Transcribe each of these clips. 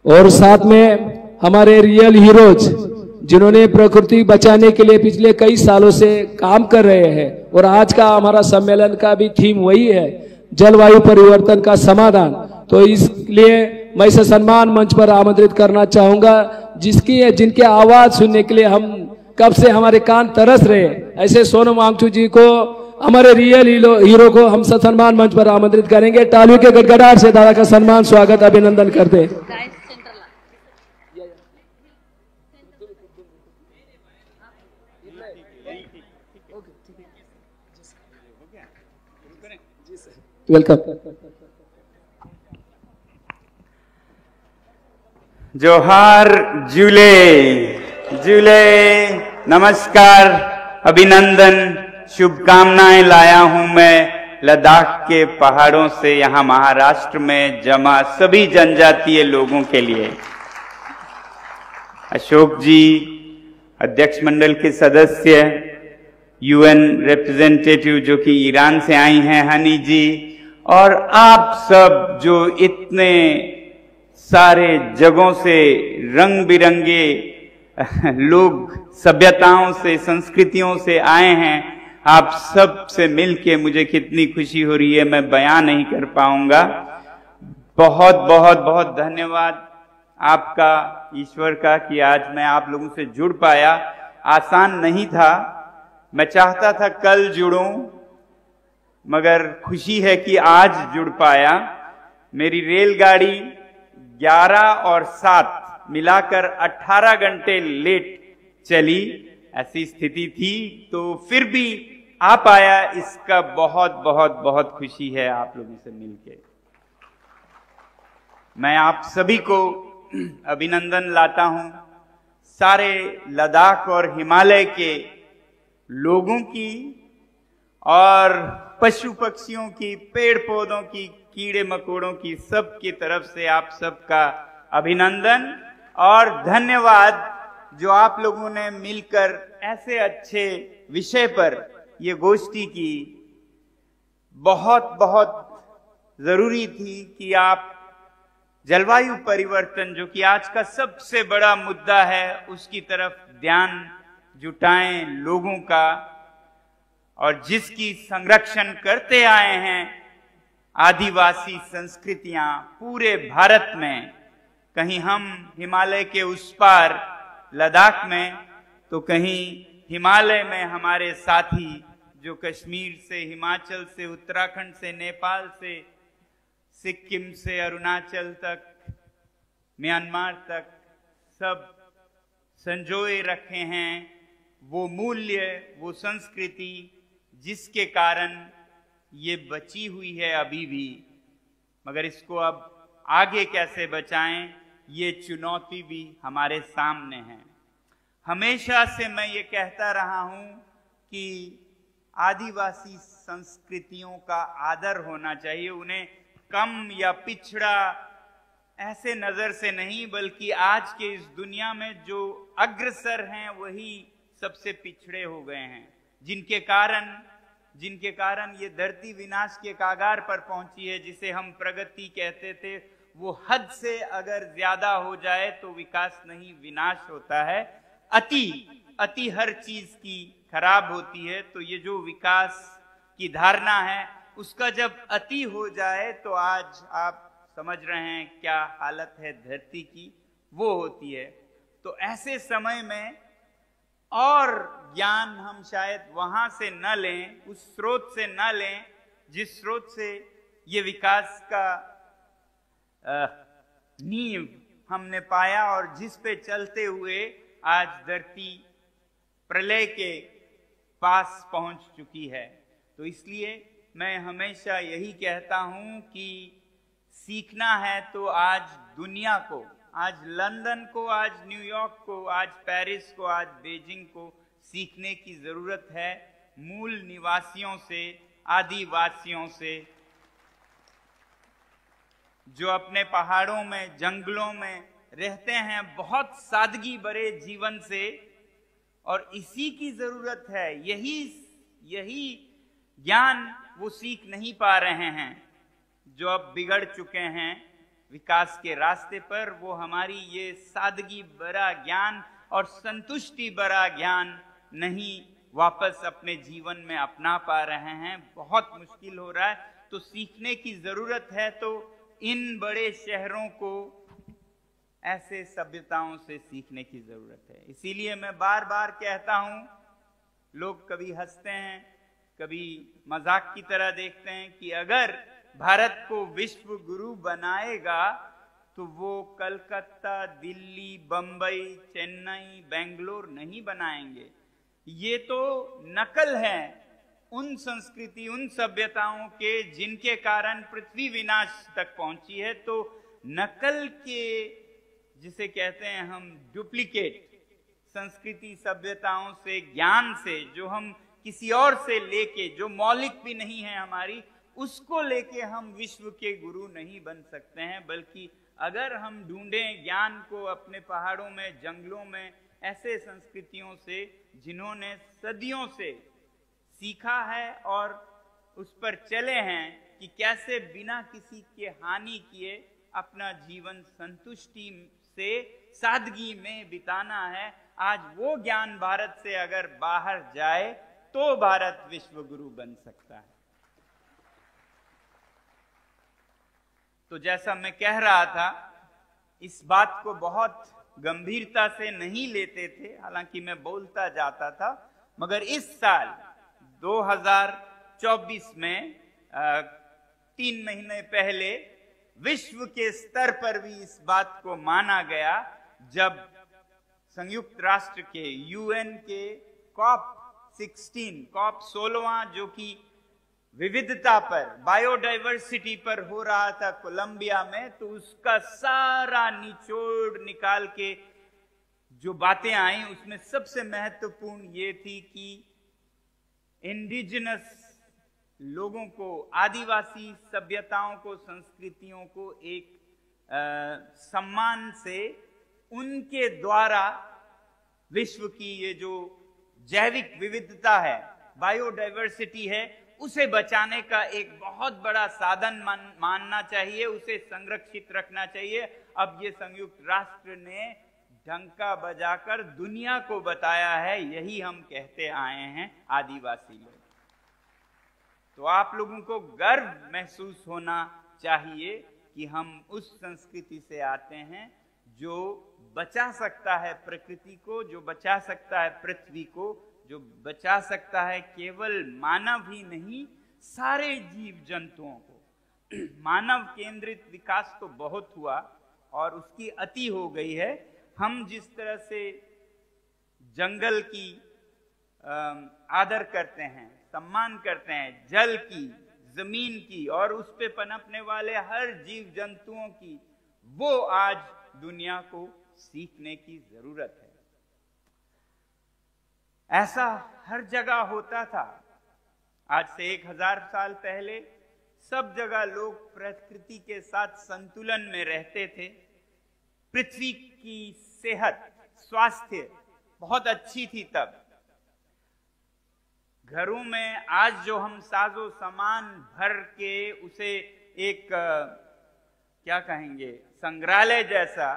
और साथ में हमारे रियल हीरोज जिन्होंने प्रकृति बचाने के लिए पिछले कई सालों से काम कर रहे हैं। और आज का हमारा सम्मेलन का भी थीम वही है, जलवायु परिवर्तन का समाधान। तो इसलिए मैं इसे सम्मान मंच पर आमंत्रित करना चाहूंगा, जिनके आवाज सुनने के लिए हम कब से हमारे कान तरस रहे। ऐसे सोनम वांगचुक जी को, हमारे रियल हीरो को हम सम्मान मंच पर आमंत्रित करेंगे। तालियों के गड़गड़ाहट से दादा का सम्मान, स्वागत, अभिनंदन करते हैं। वेलकम। जोहार, जुले जुले, नमस्कार, अभिनंदन, शुभकामनाएं लाया हूं मैं लद्दाख के पहाड़ों से यहां महाराष्ट्र में जमा सभी जनजातीय लोगों के लिए। अशोक जी, अध्यक्ष मंडल के सदस्य, यूएन रिप्रेजेंटेटिव जो कि ईरान से आई हैं, हनी जी, और आप सब जो इतने सारे जगहों से रंग बिरंगे लोग, सभ्यताओं से, संस्कृतियों से आए हैं, आप सब से मिलके मुझे कितनी खुशी हो रही है, मैं बयां नहीं कर पाऊंगा। बहुत बहुत बहुत धन्यवाद आपका, ईश्वर का, कि आज मैं आप लोगों से जुड़ पाया। आसान नहीं था, मैं चाहता था कल जुड़ूं, मगर खुशी है कि आज जुड़ पाया। मेरी रेलगाड़ी 11 और 7 मिलाकर 18 घंटे लेट चली, ऐसी स्थिति थी, तो फिर भी आ पाया। इसका बहुत बहुत बहुत खुशी है आप लोगों से मिलके। मैं आप सभी को अभिनंदन लाता हूं, सारे लद्दाख और हिमालय के लोगों की और पशु पक्षियों की, पेड़ पौधों की, कीड़े मकोड़ों की, सब की तरफ से आप सबका अभिनंदन और धन्यवाद, जो आप लोगों ने मिलकर ऐसे अच्छे विषय पर ये गोष्ठी की। बहुत बहुत जरूरी थी कि आप जलवायु परिवर्तन, जो कि आज का सबसे बड़ा मुद्दा है, उसकी तरफ ध्यान जुटाएं लोगों का, और जिसकी संरक्षण करते आए हैं आदिवासी संस्कृतियां पूरे भारत में। कहीं हम हिमालय के उस पार लद्दाख में, तो कहीं हिमालय में हमारे साथी जो कश्मीर से, हिमाचल से, उत्तराखंड से, नेपाल से, सिक्किम से अरुणाचल तक, म्यांमार तक, सब संजोए रखे हैं वो मूल्य, वो संस्कृति, जिसके कारण ये बची हुई है अभी भी। मगर इसको अब आगे कैसे बचाएं, ये चुनौती भी हमारे सामने है। हमेशा से मैं ये कहता रहा हूं कि आदिवासी संस्कृतियों का आदर होना चाहिए, उन्हें कम या पिछड़ा ऐसे नजर से नहीं, बल्कि आज के इस दुनिया में जो अग्रसर हैं वही सबसे पिछड़े हो गए हैं, जिनके कारण ये धरती विनाश के कागार पर पहुंची है। जिसे हम प्रगति कहते थे, वो हद से अगर ज्यादा हो जाए तो विकास नहीं, विनाश होता है। अति हर चीज की खराब होती है। तो ये जो विकास की धारणा है, उसका जब अति हो जाए तो आज आप समझ रहे हैं क्या हालत है धरती की, वो होती है। तो ऐसे समय में और ज्ञान हम शायद वहां से न लें, उस स्रोत से न लें जिस स्रोत से ये विकास का नींव हमने पाया, और जिस पे चलते हुए आज धरती प्रलय के पास पहुंच चुकी है। तो इसलिए मैं हमेशा यही कहता हूं कि सीखना है तो आज दुनिया को, आज लंदन को, आज न्यूयॉर्क को, आज पेरिस को, आज बीजिंग को सीखने की जरूरत है। मूल निवासियों से, आदिवासियों से, जो अपने पहाड़ों में, जंगलों में रहते हैं, बहुत सादगी भरे जीवन से, और इसी की जरूरत है। यही ज्ञान वो सीख नहीं पा रहे हैं, जो अब बिगड़ चुके हैं विकास के रास्ते पर, वो हमारी ये सादगी भरा ज्ञान और संतुष्टि भरा ज्ञान नहीं वापस अपने जीवन में अपना पा रहे हैं। बहुत मुश्किल हो रहा है, तो सीखने की जरूरत है। तो इन बड़े शहरों को ऐसे सभ्यताओं से सीखने की जरूरत है। इसीलिए मैं बार बार कहता हूं, लोग कभी हंसते हैं, कभी मजाक की तरह देखते हैं कि अगर भारत को विश्व गुरु बनाएगा तो वो कलकत्ता, दिल्ली, बंबई, चेन्नई, बेंगलोर नहीं बनाएंगे। ये तो नकल है उन संस्कृति, उन सभ्यताओं के जिनके कारण पृथ्वी विनाश तक पहुंची है। तो नकल के, जिसे कहते हैं हम डुप्लीकेट संस्कृति सभ्यताओं से, ज्ञान से, जो हम किसी और से लेके, जो मौलिक भी नहीं है हमारी, उसको लेके हम विश्व के गुरु नहीं बन सकते हैं। बल्कि अगर हम ढूंढें ज्ञान को अपने पहाड़ों में, जंगलों में, ऐसे संस्कृतियों से जिन्होंने सदियों से सीखा है और उस पर चले हैं कि कैसे बिना किसी के हानि किए अपना जीवन संतुष्टि से, सादगी में बिताना है, आज वो ज्ञान भारत से अगर बाहर जाए तो भारत विश्व गुरु बन सकता है। तो जैसा मैं कह रहा था, इस बात को बहुत गंभीरता से नहीं लेते थे, हालांकि मैं बोलता जाता था, मगर इस साल 2024 में 3 महीने पहले विश्व के स्तर पर भी इस बात को माना गया, जब संयुक्त राष्ट्र के, यूएन के COP 16वां, जो कि विविधता पर, बायोडाइवर्सिटी पर हो रहा था कोलंबिया में, तो उसका सारा निचोड़ निकाल के जो बातें आई, उसमें सबसे महत्वपूर्ण ये थी कि इंडिजिनस लोगों को, आदिवासी सभ्यताओं को, संस्कृतियों को एक सम्मान से उनके द्वारा विश्व की ये जो जैविक विविधता है, बायोडाइवर्सिटी है, उसे बचाने का एक बहुत बड़ा साधन मानना चाहिए, उसे संरक्षित रखना चाहिए। अब ये संयुक्त राष्ट्र ने डंका बजाकर दुनिया को बताया है, यही हम कहते आए हैं आदिवासी लोग। तो आप लोगों को गर्व महसूस होना चाहिए कि हम उस संस्कृति से आते हैं जो बचा सकता है प्रकृति को, जो बचा सकता है पृथ्वी को, जो बचा सकता है केवल मानव ही नहीं, सारे जीव जंतुओं को। मानव केंद्रित विकास तो बहुत हुआ और उसकी अति हो गई है। हम जिस तरह से जंगल की आदर करते हैं, सम्मान करते हैं, जल की, जमीन की और उस पे पनपने वाले हर जीव जंतुओं की, वो आज दुनिया को सीखने की जरूरत है। ऐसा हर जगह होता था। आज से 1000 साल पहले सब जगह लोग प्रकृति के साथ संतुलन में रहते थे। पृथ्वी की सेहत, स्वास्थ्य बहुत अच्छी थी तब। घरों में आज जो हम साजो सामान भर के उसे एक क्या कहेंगे, संग्रहालय जैसा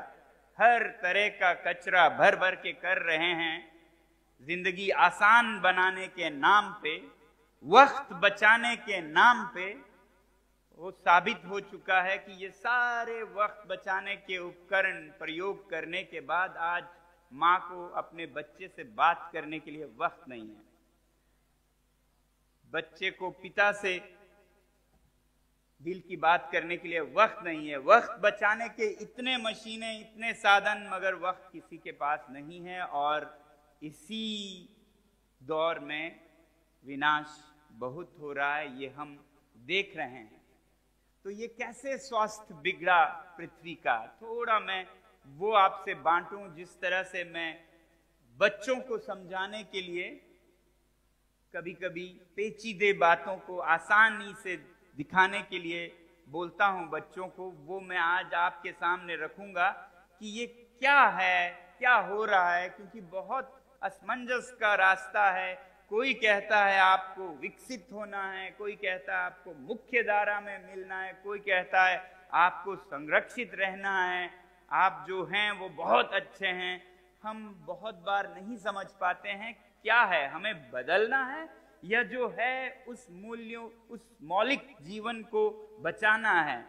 हर तरह का कचरा भर भर के कर रहे हैं, जिंदगी आसान बनाने के नाम पे, वक्त बचाने के नाम पे, वो साबित हो चुका है कि ये सारे वक्त बचाने के उपकरण प्रयोग करने के बाद आज माँ को अपने बच्चे से बात करने के लिए वक्त नहीं है। बच्चे को पिता से दिल की बात करने के लिए वक्त नहीं है। वक्त बचाने के इतने मशीनें, इतने साधन, मगर वक्त किसी के पास नहीं है। और इसी दौर में विनाश बहुत हो रहा है, ये हम देख रहे हैं। तो ये कैसे स्वास्थ्य बिगड़ा पृथ्वी का, थोड़ा मैं वो आपसे बांटूं, जिस तरह से मैं बच्चों को समझाने के लिए कभी कभी पेचीदे बातों को आसानी से दिखाने के लिए बोलता हूं बच्चों को, वो मैं आज आपके सामने रखूंगा कि ये क्या है, क्या हो रहा है। क्योंकि बहुत असमंजस का रास्ता है। कोई कहता है आपको विकसित होना है, कोई कहता है आपको मुख्य धारा में मिलना है, कोई कहता है आपको संरक्षित रहना है, आप जो हैं वो बहुत अच्छे हैं। हम बहुत बार नहीं समझ पाते हैं क्या है, हमें बदलना है या जो है उस मूल्यों, उस मौलिक जीवन को बचाना है।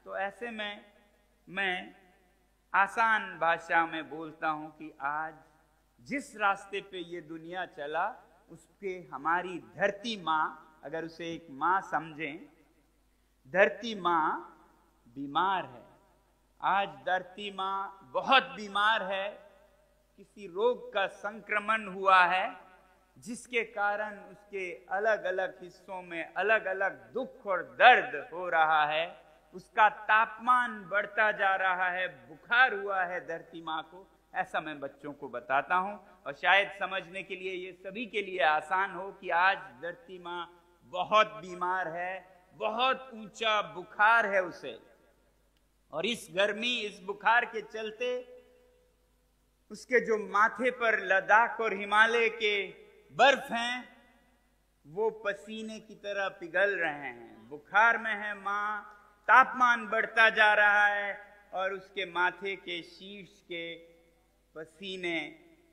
तो ऐसे में मैं आसान भाषा में बोलता हूं कि आज जिस रास्ते पे ये दुनिया चला उसके हमारी धरती माँ, अगर उसे एक माँ समझें, धरती माँ बीमार है। आज धरती माँ बहुत बीमार है, किसी रोग का संक्रमण हुआ है जिसके कारण उसके अलग अलग हिस्सों में अलग अलग दुख और दर्द हो रहा है। उसका तापमान बढ़ता जा रहा है, बुखार हुआ है धरती माँ को। ऐसा मैं बच्चों को बताता हूं और शायद समझने के लिए ये सभी के लिए आसान हो कि आज धरती माँ बहुत बीमार है, बहुत ऊंचा बुखार है उसे। और इस गर्मी, इस बुखार के चलते उसके जो माथे पर लद्दाख और हिमालय के बर्फ हैं वो पसीने की तरह पिघल रहे हैं। बुखार में है माँ, तापमान बढ़ता जा रहा है और उसके माथे के शीर्ष के पसीने,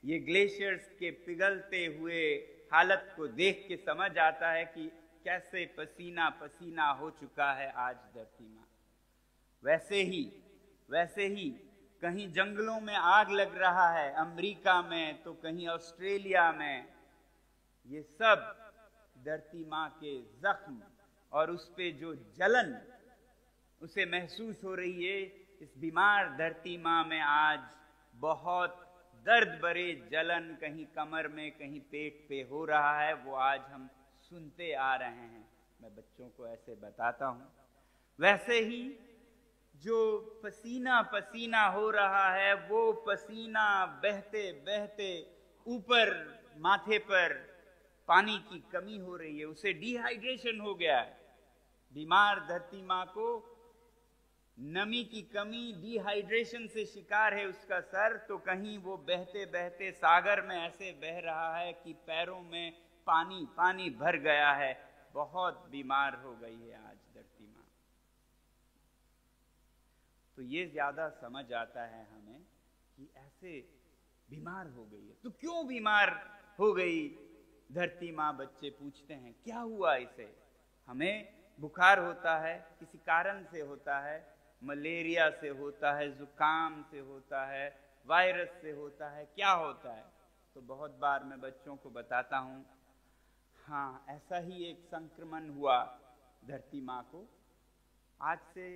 ये ग्लेशियर्स के पिघलते हुए हालत को देख के समझ आता है कि कैसे पसीना पसीना हो चुका है आज धरती माँ। वैसे ही कहीं जंगलों में आग लग रहा है अमेरिका में, तो कहीं ऑस्ट्रेलिया में। ये सब धरती माँ के जख्म और उस पे जो जलन उसे महसूस हो रही है। इस बीमार धरती माँ में आज बहुत दर्द भरे जलन कहीं कमर में, कहीं पेट पे हो रहा है, वो आज हम सुनते आ रहे हैं। मैं बच्चों को ऐसे बताता हूँ। वैसे ही जो पसीना पसीना हो रहा है, वो पसीना बहते बहते ऊपर माथे पर पानी की कमी हो रही है, उसे डिहाइड्रेशन हो गया है। बीमार धरती माँ को नमी की कमी, डिहाइड्रेशन से शिकार है उसका सर। तो कहीं वो बहते बहते सागर में ऐसे बह रहा है कि पैरों में पानी पानी भर गया है। बहुत बीमार हो गई है आज धरती माँ। तो ये ज्यादा समझ आता है हमें कि ऐसे बीमार हो गई है। तो क्यों बीमार हो गई धरती माँ, बच्चे पूछते हैं क्या हुआ इसे। हमें बुखार होता है, किसी कारण से होता है, मलेरिया से होता है, जुकाम से होता है, वायरस से होता है, क्या होता है। तो बहुत बार मैं बच्चों को बताता हूँ, हाँ ऐसा ही एक संक्रमण हुआ धरती माँ को। आज से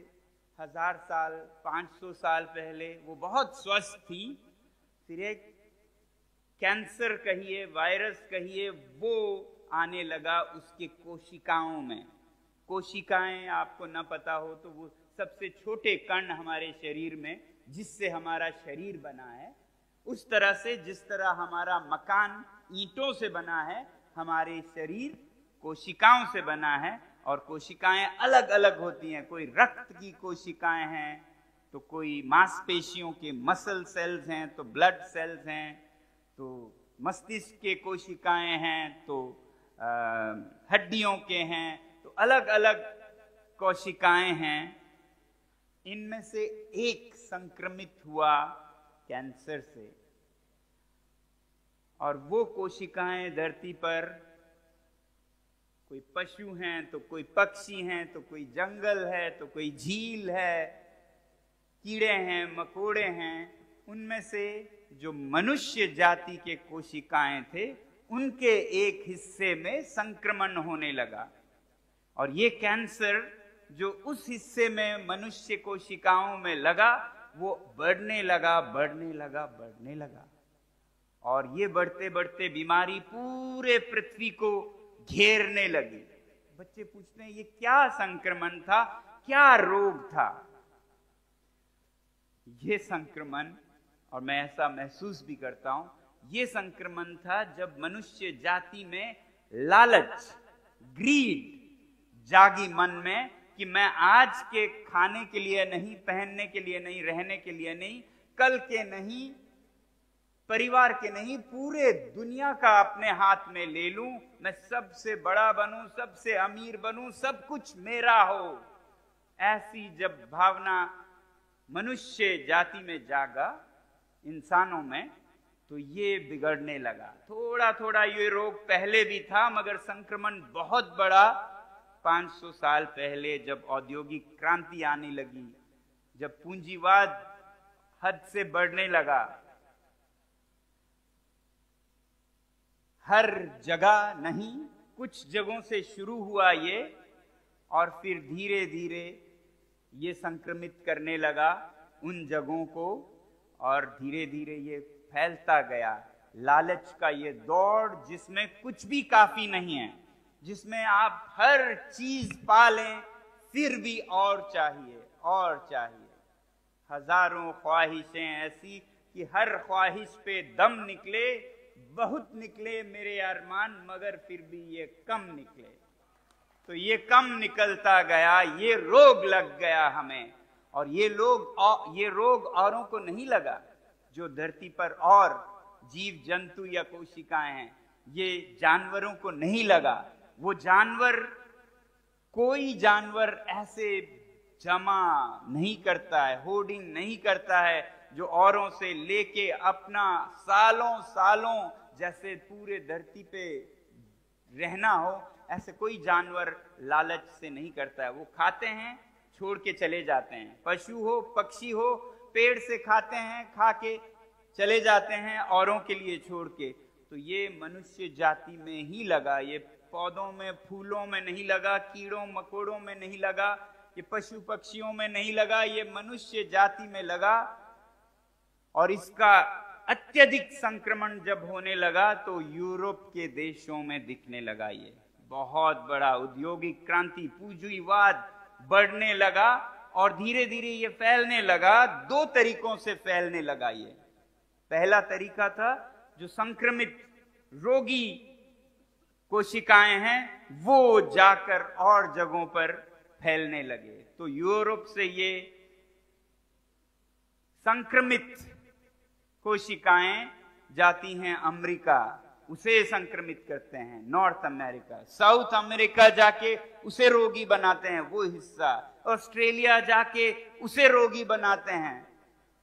1000 साल, 500 साल पहले वो बहुत स्वस्थ थी। फिर एक कैंसर कहिए, वायरस कहिए, वो आने लगा उसके कोशिकाओं में। कोशिकाएं आपको न पता हो तो वो सबसे छोटे कण हमारे शरीर में, जिससे हमारा शरीर बना है। उस तरह से जिस तरह हमारा मकान ईंटों से बना है, हमारे शरीर कोशिकाओं से बना है। और कोशिकाएं अलग अलग होती हैं। कोई रक्त की कोशिकाएं हैं, तो कोई मांसपेशियों के मसल सेल्स हैं, तो ब्लड सेल्स हैं, तो मस्तिष्क के कोशिकाएं हैं, तो हड्डियों के हैं, तो अलग अलग कोशिकाएं हैं। इनमें से एक संक्रमित हुआ कैंसर से, और वो कोशिकाएं धरती पर, कोई पशु हैं तो कोई पक्षी हैं, तो कोई जंगल है, तो कोई झील है, कीड़े हैं, मकोड़े हैं, उनमें से जो मनुष्य जाति के कोशिकाएं थे उनके एक हिस्से में संक्रमण होने लगा। और ये कैंसर जो उस हिस्से में मनुष्य कोशिकाओं में लगा, वो बढ़ने लगा, बढ़ने लगा, बढ़ने लगा। और ये बढ़ते बढ़ते बीमारी पूरे पृथ्वी को घेरने लगी। बच्चे पूछते हैं ये क्या संक्रमण था, क्या रोग था। ये संक्रमण, और मैं ऐसा महसूस भी करता हूं, ये संक्रमण था जब मनुष्य जाति में लालच, ग्रीड जागी मन में कि मैं आज के खाने के लिए नहीं, पहनने के लिए नहीं, रहने के लिए नहीं, कल के नहीं, परिवार के नहीं, पूरे दुनिया का अपने हाथ में ले लूं, मैं सबसे बड़ा बनूं, सबसे अमीर बनूं, सब कुछ मेरा हो। ऐसी जब भावना मनुष्य जाति में जागा, इंसानों में, तो ये बिगड़ने लगा। थोड़ा थोड़ा ये रोग पहले भी था, मगर संक्रमण बहुत बड़ा 500 साल पहले जब औद्योगिक क्रांति आने लगी, जब पूंजीवाद हद से बढ़ने लगा, हर जगह नहीं, कुछ जगहों से शुरू हुआ ये, और फिर धीरे धीरे ये संक्रमित करने लगा उन जगहों को, और धीरे धीरे ये फैलता गया। लालच का ये दौड़ जिसमें कुछ भी काफी नहीं है, जिसमें आप हर चीज पा लें, फिर भी और चाहिए और चाहिए। हजारों ख्वाहिशें ऐसी कि हर ख्वाहिश पे दम निकले, बहुत निकले मेरे अरमान, मगर फिर भी ये कम निकले। तो ये कम निकलता गया, ये रोग लग गया हमें। और ये रोग औरों को नहीं लगा, जो धरती पर और जीव जंतु या कोशिकाएं हैं, ये जानवरों को नहीं लगा। वो जानवर, कोई जानवर ऐसे जमा नहीं करता है, होर्डिंग नहीं करता है, जो औरों से लेके अपना सालों सालों जैसे पूरे धरती पे रहना हो, ऐसे कोई जानवर लालच से नहीं करता है। वो खाते हैं, छोड़ के चले जाते हैं। पशु हो, पक्षी हो, पेड़ से खाते हैं, खा के चले जाते हैं औरों के लिए छोड़ के। तो ये मनुष्य जाति में ही लगा, ये पौधों में, फूलों में नहीं लगा, कीड़ों मकोड़ों में नहीं लगा, ये पशु पक्षियों में नहीं लगा, ये मनुष्य जाति में लगा। और इसका अत्यधिक संक्रमण जब होने लगा तो यूरोप के देशों में दिखने लगा। ये बहुत बड़ा औद्योगिक क्रांति, पूंजीवाद बढ़ने लगा, और धीरे धीरे ये फैलने लगा। दो तरीकों से फैलने लगा ये। पहला तरीका था, जो संक्रमित रोगी कोशिकाएं हैं, वो जाकर और जगहों पर फैलने लगे। तो यूरोप से ये संक्रमित कोशिकाएं जाती हैं अमेरिका, उसे संक्रमित करते हैं। नॉर्थ अमेरिका, साउथ अमेरिका जाके उसे रोगी बनाते हैं, वो हिस्सा। ऑस्ट्रेलिया जाके उसे रोगी बनाते हैं।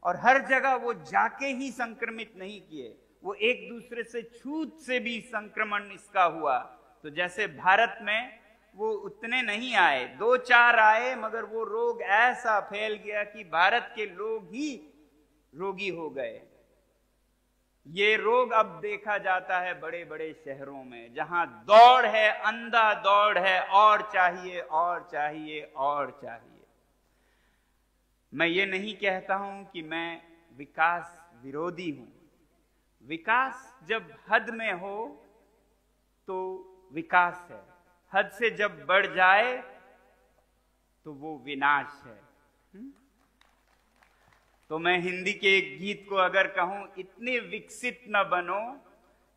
और हर जगह वो जाके ही संक्रमित नहीं किए, वो एक दूसरे से छूत से भी संक्रमण इसका हुआ। तो जैसे भारत में वो उतने नहीं आए, 2-4 आए, मगर वो रोग ऐसा फैल गया कि भारत के लोग ही रोगी हो गए। ये रोग अब देखा जाता है बड़े बड़े शहरों में, जहां दौड़ है, अंधा दौड़ है, और चाहिए और चाहिए और चाहिए। मैं ये नहीं कहता हूं कि मैं विकास विरोधी हूं। विकास जब हद में हो तो विकास है, हद से जब बढ़ जाए तो वो विनाश है। तो मैं हिंदी के एक गीत को अगर कहूं, इतने विकसित न बनो,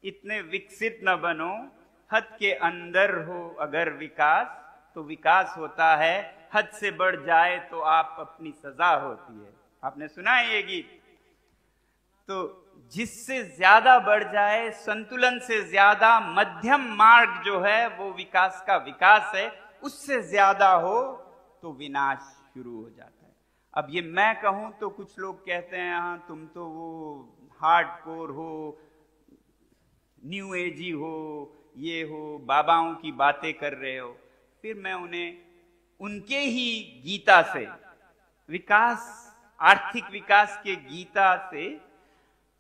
इतने विकसित न बनो, हद के अंदर हो अगर विकास, तो विकास होता है। हद से बढ़ जाए तो आप अपनी सजा होती है। आपने सुना है ये गीत? तो जिससे ज्यादा बढ़ जाए, संतुलन से ज्यादा मध्यम मार्ग जो है वो विकास का विकास है, उससे ज्यादा हो तो विनाश शुरू हो जाता है। अब ये मैं कहूं तो कुछ लोग कहते हैं, हाँ तुम तो वो हार्डकोर हो, न्यू एजी हो, ये हो, बाबाओं की बातें कर रहे हो। फिर मैं उन्हें उनके ही गीता से, विकास, आर्थिक विकास के गीता से,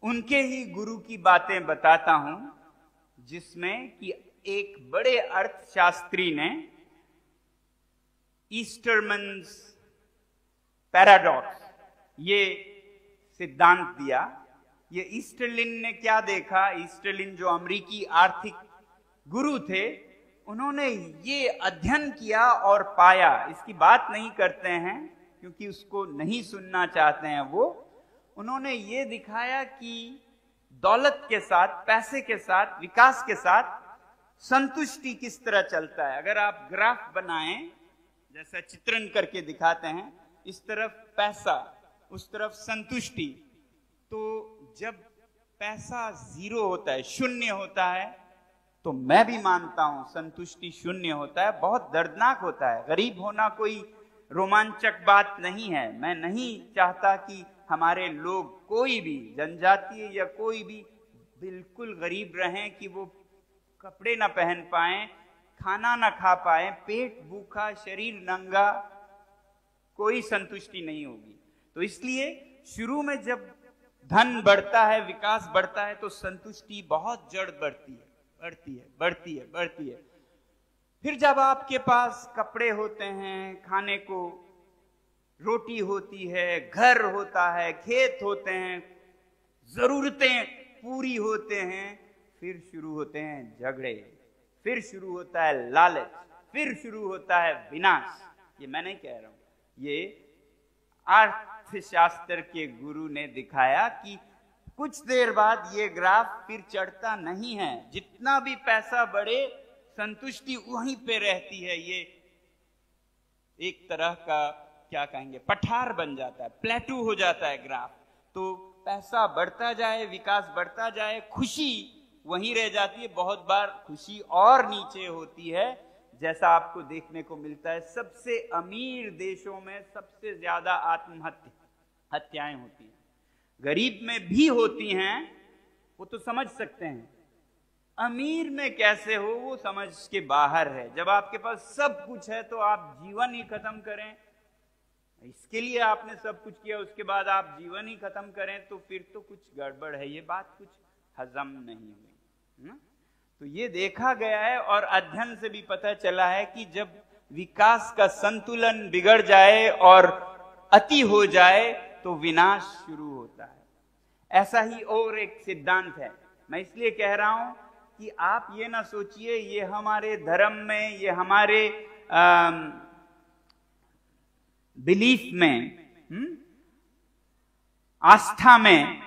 उनके ही गुरु की बातें बताता हूं, जिसमें कि एक बड़े अर्थशास्त्री ने ईस्टरमन्स पैराडॉक्स ये सिद्धांत दिया। ये ईस्टरलिन ने क्या देखा? ईस्टरलिन जो अमेरिकी आर्थिक गुरु थे, उन्होंने ये अध्ययन किया और पाया। इसकी बात नहीं करते हैं क्योंकि उसको नहीं सुनना चाहते हैं वो। उन्होंने ये दिखाया कि दौलत के साथ, पैसे के साथ, विकास के साथ संतुष्टि किस तरह चलता है। अगर आप ग्राफ बनाएं, जैसा चित्रण करके दिखाते हैं, इस तरफ पैसा, उस तरफ संतुष्टि, तो जब पैसा जीरो होता है, शून्य होता है, तो मैं भी मानता हूं संतुष्टि शून्य होता है, बहुत दर्दनाक होता है। गरीब होना कोई रोमांचक बात नहीं है। मैं नहीं चाहता कि हमारे लोग कोई भी जनजातीय या कोई भी बिल्कुल गरीब रहें कि वो कपड़े ना पहन पाएं, खाना ना खा पाएं, पेट भूखा, शरीर नंगा, कोई संतुष्टि नहीं होगी। तो इसलिए शुरू में जब धन बढ़ता है, विकास बढ़ता है, तो संतुष्टि बहुत जड़ बढ़ती है, बढ़ती है, बढ़ती है, बढ़ती है। फिर जब आपके पास कपड़े होते हैं, खाने को रोटी होती है, घर होता है, खेत होते हैं, जरूरतें पूरी होते हैं, फिर शुरू होते हैं झगड़े, फिर शुरू होता है लालच, फिर शुरू होता है विनाश। ये मैं नहीं कह रहा हूं, ये अर्थशास्त्र के गुरु ने दिखाया कि कुछ देर बाद ये ग्राफ फिर चढ़ता नहीं है। जितना भी पैसा बढ़े, संतुष्टि वहीं पे रहती है। ये एक तरह का क्या कहेंगे, पठार बन जाता है, प्लेटू हो जाता है ग्राफ। तो पैसा बढ़ता जाए, विकास बढ़ता जाए, खुशी वहीं रह जाती है। बहुत बार खुशी और नीचे होती है, जैसा आपको देखने को मिलता है। सबसे अमीर देशों में सबसे ज्यादा हत्याएं होती हैं, गरीब में भी होती हैं, वो तो समझ सकते हैं। अमीर में कैसे हो, वो समझ के बाहर है। जब आपके पास सब कुछ है तो आप जीवन ही खत्म करें, इसके लिए आपने सब कुछ किया, उसके बाद आप जीवन ही खत्म करें, तो फिर तो कुछ गड़बड़ है। ये बात कुछ हजम नहीं हुई। तो ये देखा गया है और अध्ययन से भी पता चला है कि जब विकास का संतुलन बिगड़ जाए और अति हो जाए तो विनाश शुरू होता है। ऐसा ही और एक सिद्धांत है। मैं इसलिए कह रहा हूं कि आप ये ना सोचिए ये हमारे धर्म में, ये हमारे बिलीफ में, आस्था में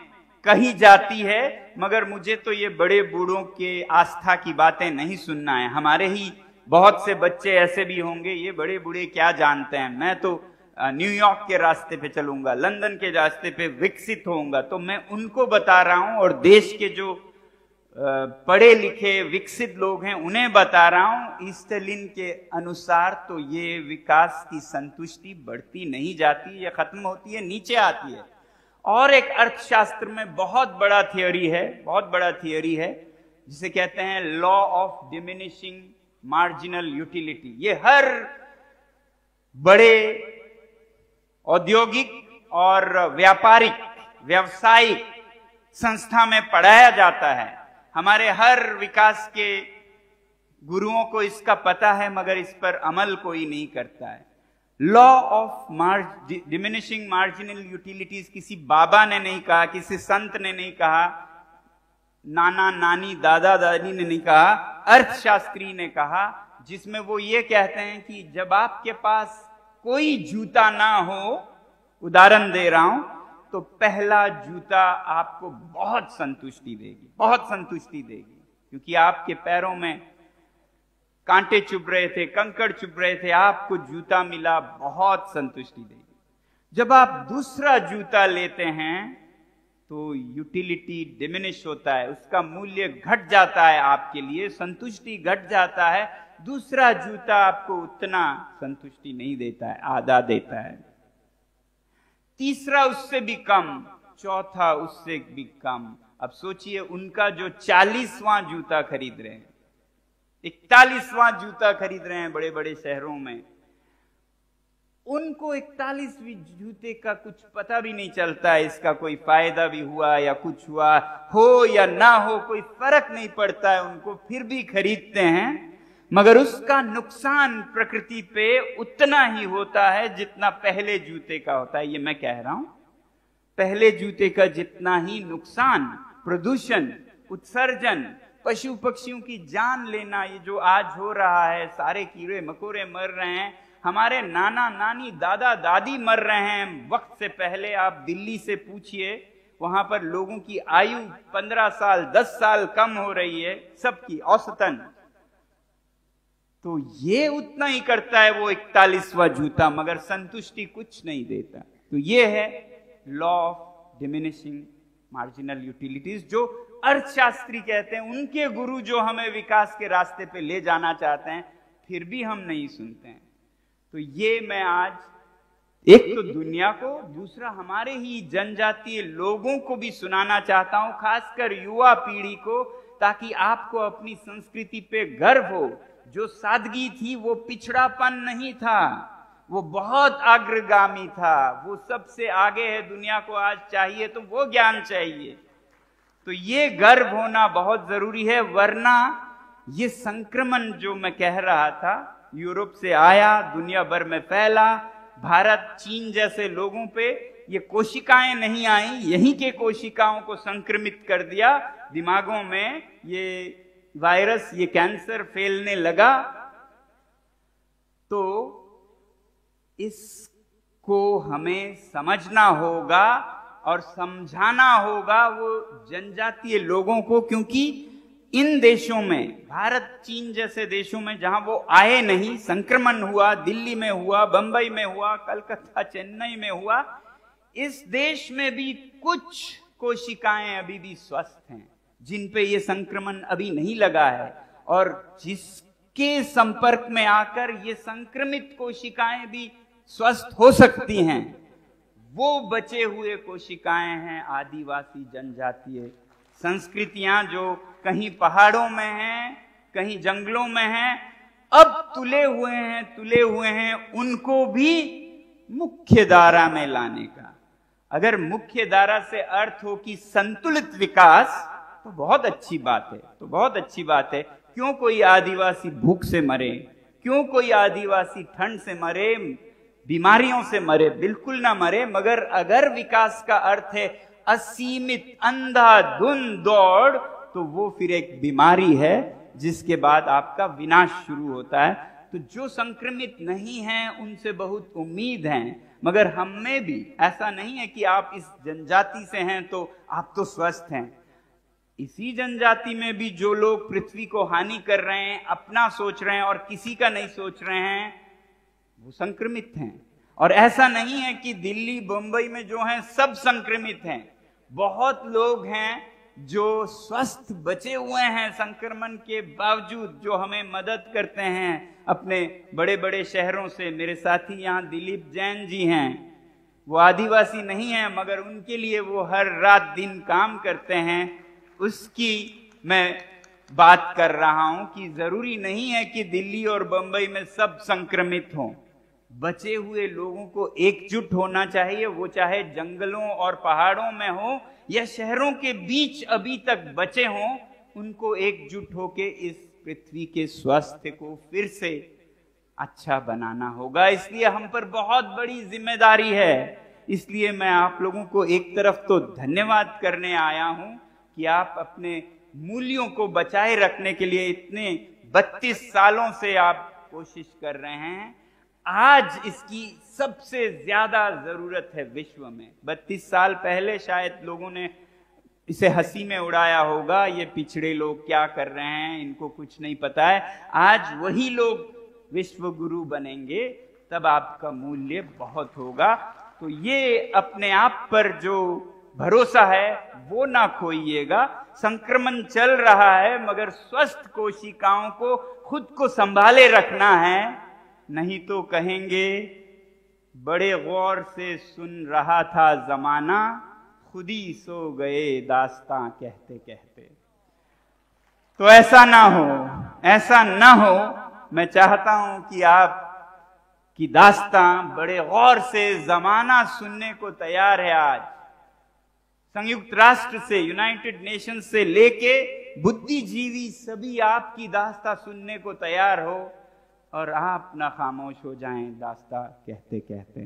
कही जाती है, मगर मुझे तो ये बड़े बूढ़ों के आस्था की बातें नहीं सुनना है। हमारे ही बहुत से बच्चे ऐसे भी होंगे, ये बड़े बूढ़े क्या जानते हैं, मैं तो न्यूयॉर्क के रास्ते पे चलूंगा, लंदन के रास्ते पे विकसित होऊंगा। तो मैं उनको बता रहा हूं, और देश के जो पढ़े लिखे विकसित लोग हैं उन्हें बता रहा हूं, ईस्टलिन के अनुसार तो ये विकास की संतुष्टि बढ़ती नहीं जाती, ये खत्म होती है, नीचे आती है। और एक अर्थशास्त्र में बहुत बड़ा थियोरी है, बहुत बड़ा थियोरी है, जिसे कहते हैं law of diminishing marginal utility. ये हर बड़े औद्योगिक और व्यावसायिक संस्था में पढ़ाया जाता है। हमारे हर विकास के गुरुओं को इसका पता है, मगर इस पर अमल कोई नहीं करता है। Law of diminishing marginal utilities किसी बाबा ने नहीं कहा, किसी संत ने नहीं कहा, नाना नानी दादा दादी ने नहीं कहा, अर्थशास्त्री ने कहा, जिसमें वो ये कहते हैं कि जब आपके पास कोई जूता ना हो, उदाहरण दे रहा हूं, तो पहला जूता आपको बहुत संतुष्टि देगी, बहुत संतुष्टि देगी, क्योंकि आपके पैरों में कांटे चुभ रहे थे, कंकड़ चुभ रहे थे, आपको जूता मिला, बहुत संतुष्टि देगी। जब आप दूसरा जूता लेते हैं तो यूटिलिटी डिमिनिश होता है, उसका मूल्य घट जाता है, आपके लिए संतुष्टि घट जाता है। दूसरा जूता आपको उतना संतुष्टि नहीं देता है, आधा देता है। तीसरा उससे भी कम, चौथा उससे भी कम। अब सोचिए उनका जो 40वां जूता खरीद रहे हैं, 41वां जूता खरीद रहे हैं बड़े बड़े शहरों में, उनको 41वें जूते का कुछ पता भी नहीं चलता है, इसका कोई फायदा भी हुआ या कुछ हुआ हो या ना हो, कोई फर्क नहीं पड़ता है उनको, फिर भी खरीदते हैं। मगर उसका नुकसान प्रकृति पे उतना ही होता है जितना पहले जूते का होता है। ये मैं कह रहा हूं, पहले जूते का जितना ही नुकसान, प्रदूषण, उत्सर्जन, पशु पक्षियों की जान लेना, ये जो आज हो रहा है, सारे कीड़े मकोड़े मर रहे हैं, हमारे नाना नानी दादा दादी मर रहे हैं वक्त से पहले। आप दिल्ली से पूछिए, वहां पर लोगों की आयु 15 साल 10 साल कम हो रही है, सबकी औसतन। तो ये उतना ही करता है वो 41वां जूता, मगर संतुष्टि कुछ नहीं देता। तो ये है law of diminishing marginal utilities, जो अर्थशास्त्री कहते हैं, उनके गुरु जो हमें विकास के रास्ते पे ले जाना चाहते हैं, फिर भी हम नहीं सुनते हैं। तो ये मैं आज एक तो दुनिया को, दूसरा हमारे ही जनजातीय लोगों को भी सुनाना चाहता हूं, खासकर युवा पीढ़ी को, ताकि आपको अपनी संस्कृति पे गर्व हो। जो सादगी थी वो पिछड़ापन नहीं था, वो बहुत अग्रगामी था, वो सबसे आगे है। दुनिया को आज चाहिए तो वो ज्ञान चाहिए। तो ये गर्व होना बहुत जरूरी है, वरना ये संक्रमण जो मैं कह रहा था यूरोप से आया, दुनिया भर में फैला, भारत चीन जैसे लोगों पे ये कोशिकाएं नहीं आई, यहीं के कोशिकाओं को संक्रमित कर दिया, दिमागों में ये वायरस, ये कैंसर फैलने लगा। तो इसको हमें समझना होगा और समझाना होगा वो जनजातीय लोगों को, क्योंकि इन देशों में, भारत चीन जैसे देशों में जहां वो आए नहीं, संक्रमण हुआ, दिल्ली में हुआ, बंबई में हुआ, कलकत्ता चेन्नई में हुआ, इस देश में भी कुछ कोशिकाएं अभी भी स्वस्थ हैं जिन पे ये संक्रमण अभी नहीं लगा है, और जिसके संपर्क में आकर ये संक्रमित कोशिकाएं भी स्वस्थ हो सकती हैं, वो बचे हुए कोशिकाएं हैं आदिवासी जनजातीय संस्कृतियां, जो कहीं पहाड़ों में हैं, कहीं जंगलों में हैं, अब तुले हुए हैं, उनको भी मुख्य धारा में लाने का। अगर मुख्य धारा से अर्थ हो कि संतुलित विकास, तो बहुत अच्छी बात है, तो बहुत अच्छी बात है। क्यों कोई आदिवासी भूख से मरे, क्यों कोई आदिवासी ठंड से मरे, बीमारियों से मरे? बिल्कुल ना मरे। मगर अगर विकास का अर्थ है असीमित अंधाधुंध दौड़, तो वो फिर एक बीमारी है जिसके बाद आपका विनाश शुरू होता है। तो जो संक्रमित नहीं हैं उनसे बहुत उम्मीद है, मगर हम में भी ऐसा नहीं है कि आप इस जनजाति से हैं तो आप तो स्वस्थ हैं। इसी जनजाति में भी जो लोग पृथ्वी को हानि कर रहे हैं, अपना सोच रहे हैं और किसी का नहीं सोच रहे हैं, वो संक्रमित हैं। और ऐसा नहीं है कि दिल्ली बंबई में जो हैं सब संक्रमित हैं, बहुत लोग हैं जो स्वस्थ बचे हुए हैं संक्रमण के बावजूद, जो हमें मदद करते हैं अपने बड़े बड़े शहरों से। मेरे साथी यहाँ दिलीप जैन जी हैं, वो आदिवासी नहीं हैं, मगर उनके लिए वो हर रात दिन काम करते हैं। उसकी मैं बात कर रहा हूं कि जरूरी नहीं है कि दिल्ली और बंबई में सब संक्रमित हों। बचे हुए लोगों को एकजुट होना चाहिए, वो चाहे जंगलों और पहाड़ों में हो या शहरों के बीच अभी तक बचे हों, उनको एकजुट होके इस पृथ्वी के स्वास्थ्य को फिर से अच्छा बनाना होगा। इसलिए हम पर बहुत बड़ी जिम्मेदारी है। इसलिए मैं आप लोगों को एक तरफ तो धन्यवाद करने आया हूं कि आप अपने मूल्यों को बचाए रखने के लिए इतने 32 सालों से आप कोशिश कर रहे हैं। आज इसकी सबसे ज्यादा जरूरत है विश्व में। 32 साल पहले शायद लोगों ने इसे हंसी में उड़ाया होगा, ये पिछड़े लोग क्या कर रहे हैं, इनको कुछ नहीं पता है। आज वही लोग विश्व गुरु बनेंगे, तब आपका मूल्य बहुत होगा। तो ये अपने आप पर जो भरोसा है वो ना खोइएगा। संक्रमण चल रहा है, मगर स्वस्थ कोशिकाओं को खुद को संभाले रखना है, नहीं तो कहेंगे बड़े गौर से सुन रहा था जमाना, खुद ही सो गए दास्तां कहते कहते। तो ऐसा ना हो, ऐसा ना हो। मैं चाहता हूं कि आप की दास्तां बड़े गौर से जमाना सुनने को तैयार है। आज संयुक्त राष्ट्र से, यूनाइटेड नेशन से लेके बुद्धिजीवी सभी आपकी दास्तां सुनने को तैयार हो, और आप ना खामोश हो जाएं दास्तां कहते कहते।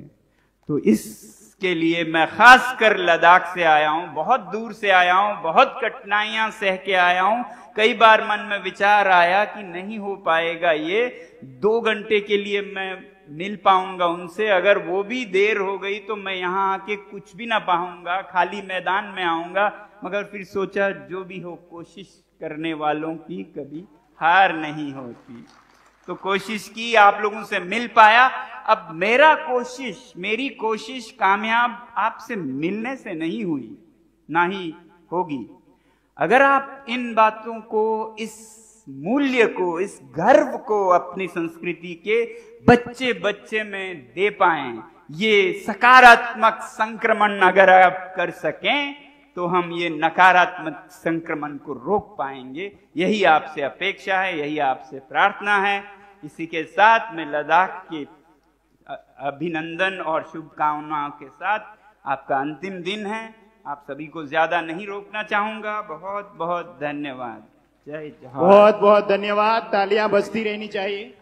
तो इसके लिए मैं खास कर लद्दाख से आया हूं, बहुत दूर से आया हूं, बहुत कठिनाइयां सह के आया हूं। कई बार मन में विचार आया कि नहीं हो पाएगा ये, 2 घंटे के लिए मैं मिल पाऊंगा उनसे, अगर वो भी देर हो गई तो मैं यहाँ आके कुछ भी ना पाऊंगा, खाली मैदान में आऊंगा। मगर फिर सोचा जो भी हो, कोशिश करने वालों की कभी हार नहीं होती। तो कोशिश की, आप लोगों से मिल पाया। अब मेरी कोशिश कामयाब आपसे मिलने से नहीं हुई, ना ही होगी। अगर आप इन बातों को, इस मूल्य को, इस गर्व को अपनी संस्कृति के बच्चे बच्चे में दे पाएं, ये सकारात्मक संक्रमण अगर आप कर सकें तो हम ये नकारात्मक संक्रमण को रोक पाएंगे। यही आपसे अपेक्षा है, यही आपसे प्रार्थना है। इसी के साथ में लद्दाख के अभिनंदन और शुभकामनाओं के साथ आपका अंतिम दिन है। आप सभी को ज्यादा नहीं रोकना चाहूंगा। बहुत बहुत धन्यवाद। जय जवाहर। बहुत बहुत धन्यवाद। तालियां बजती रहनी चाहिए।